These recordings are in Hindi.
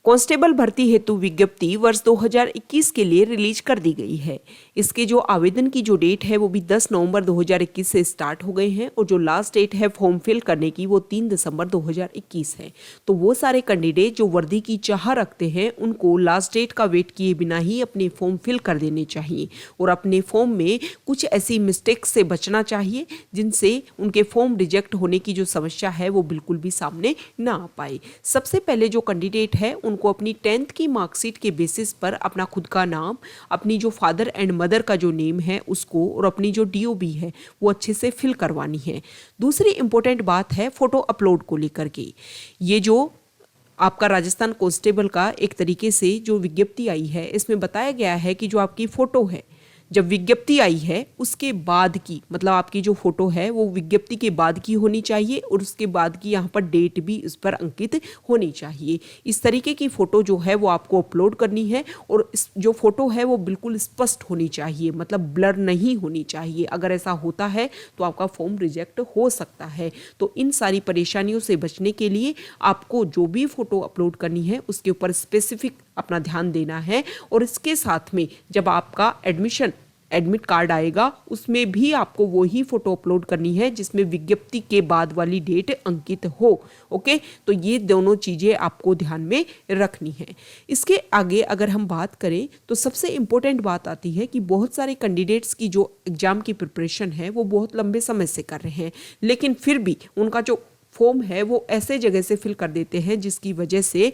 कांस्टेबल भर्ती हेतु विज्ञप्ति वर्ष 2021 के लिए रिलीज कर दी गई है। इसके जो आवेदन की जो डेट है वो भी 10 नवंबर 2021 से स्टार्ट हो गए हैं और जो लास्ट डेट है फॉर्म फिल करने की वो 3 दिसंबर 2021 है। तो वो सारे कैंडिडेट जो वर्दी की चाह रखते हैं उनको लास्ट डेट का वेट किए बिना ही अपने फॉर्म फिल कर देने चाहिए और अपने फॉर्म में कुछ ऐसी मिस्टेक्स से बचना चाहिए जिनसे उनके फॉर्म रिजेक्ट होने की जो समस्या है वो बिल्कुल भी सामने ना आ पाए। सबसे पहले जो कैंडिडेट है उनको अपनी 10th की मार्कशीट के बेसिस पर अपना खुद का नाम, अपनी जो फादर एंड मदर का जो नेम है उसको और अपनी जो DOB है वो अच्छे से फिल करवानी है। दूसरी इंपॉर्टेंट बात है फोटो अपलोड को लेकर के। ये जो आपका राजस्थान कांस्टेबल का एक तरीके से जो विज्ञप्ति आई है इसमें बताया गया है कि जो आपकी फोटो है जब विज्ञप्ति आई है उसके बाद की, मतलब आपकी जो फोटो है वो विज्ञप्ति के बाद की होनी चाहिए और उसके बाद की यहाँ पर डेट भी उस पर अंकित होनी चाहिए। इस तरीके की फोटो जो है वो आपको अपलोड करनी है और इस जो फोटो है वो बिल्कुल स्पष्ट होनी चाहिए, मतलब ब्लर नहीं होनी चाहिए। अगर ऐसा होता है तो आपका फॉर्म रिजेक्ट हो सकता है। तो इन सारी परेशानियों से बचने के लिए आपको जो भी फोटो अपलोड करनी है उसके ऊपर स्पेसिफिक अपना ध्यान देना है और इसके साथ में जब आपका एडमिट कार्ड आएगा उसमें भी आपको वही फोटो अपलोड करनी है जिसमें विज्ञप्ति के बाद वाली डेट अंकित हो। ओके, तो ये दोनों चीजें आपको ध्यान में रखनी है। इसके आगे अगर हम बात करें तो सबसे इंपॉर्टेंट बात आती है कि बहुत सारे कैंडिडेट्स की जो एग्जाम की प्रिपरेशन है वो बहुत लंबे समय से कर रहे हैं, लेकिन फिर भी उनका जो फॉर्म है वो ऐसे जगह से फिल कर देते हैं जिसकी वजह से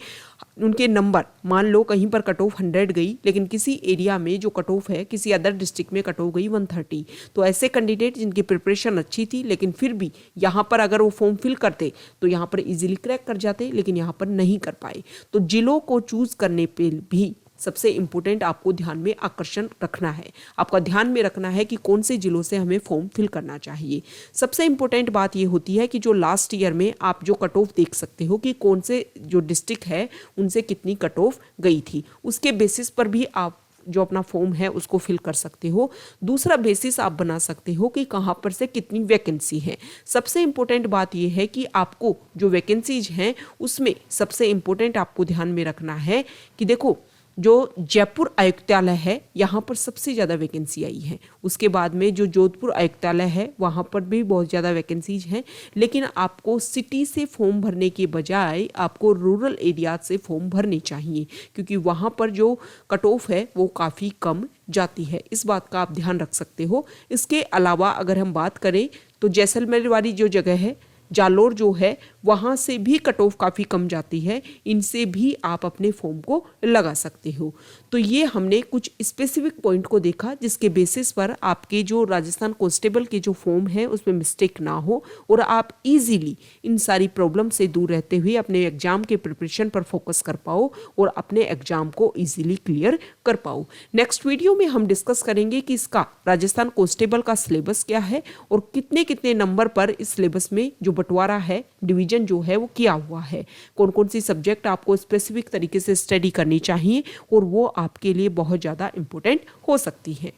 उनके नंबर, मान लो कहीं पर कट ऑफ 100 गई लेकिन किसी एरिया में जो कट ऑफ है किसी अदर डिस्ट्रिक्ट में कट ऑफ गई 130। तो ऐसे कैंडिडेट जिनकी प्रिपरेशन अच्छी थी लेकिन फिर भी यहाँ पर अगर वो फॉर्म फिल करते तो यहाँ पर इजीली क्रैक कर जाते, लेकिन यहाँ पर नहीं कर पाए। तो जिलों को चूज करने पे भी सबसे इंपॉर्टेंट आपको ध्यान में आकर्षण रखना है, आपका ध्यान में रखना है कि कौन से जिलों से हमें फॉर्म फिल करना चाहिए। सबसे इंपॉर्टेंट बात ये होती है कि जो लास्ट ईयर में आप जो कट ऑफ देख सकते हो कि कौन से जो डिस्ट्रिक्ट है उनसे कितनी कट ऑफ गई थी, उसके बेसिस पर भी आप जो अपना फॉर्म है उसको फिल कर सकते हो। दूसरा बेसिस आप बना सकते हो कि कहाँ पर से कितनी वैकेंसी है। सबसे इंपॉर्टेंट बात यह है कि आपको जो वैकेंसीज हैं उसमें सबसे इंपॉर्टेंट आपको ध्यान में रखना है कि देखो जो जयपुर आयुक्तालय है यहाँ पर सबसे ज़्यादा वैकेंसी आई है, उसके बाद में जो जोधपुर आयुक्तालय है वहाँ पर भी बहुत ज़्यादा वैकेंसीज हैं, लेकिन आपको सिटी से फॉर्म भरने के बजाय आपको रूरल एरिया से फॉर्म भरने चाहिए क्योंकि वहाँ पर जो कट ऑफ है वो काफ़ी कम जाती है। इस बात का आप ध्यान रख सकते हो। इसके अलावा अगर हम बात करें तो जैसलमेर वाली जो जगह है, जालोर जो है, वहाँ से भी कट ऑफ काफ़ी कम जाती है, इनसे भी आप अपने फॉर्म को लगा सकते हो। तो ये हमने कुछ स्पेसिफिक पॉइंट को देखा जिसके बेसिस पर आपके जो राजस्थान कांस्टेबल के जो फॉर्म है उसमें मिस्टेक ना हो और आप इजीली इन सारी प्रॉब्लम से दूर रहते हुए अपने एग्जाम के प्रिपरेशन पर फोकस कर पाओ और अपने एग्जाम को इजीली क्लियर कर पाओ। नेक्स्ट वीडियो में हम डिस्कस करेंगे कि इसका राजस्थान कांस्टेबल का सिलेबस क्या है और कितने कितने नंबर पर इस सिलेबस में जो बंटवारा है, डिवीजन जो है वो किया हुआ है, कौन कौन सी सब्जेक्ट आपको स्पेसिफिक तरीके से स्टडी करनी चाहिए और वो आपके लिए बहुत ज़्यादा इंपॉर्टेंट हो सकती है।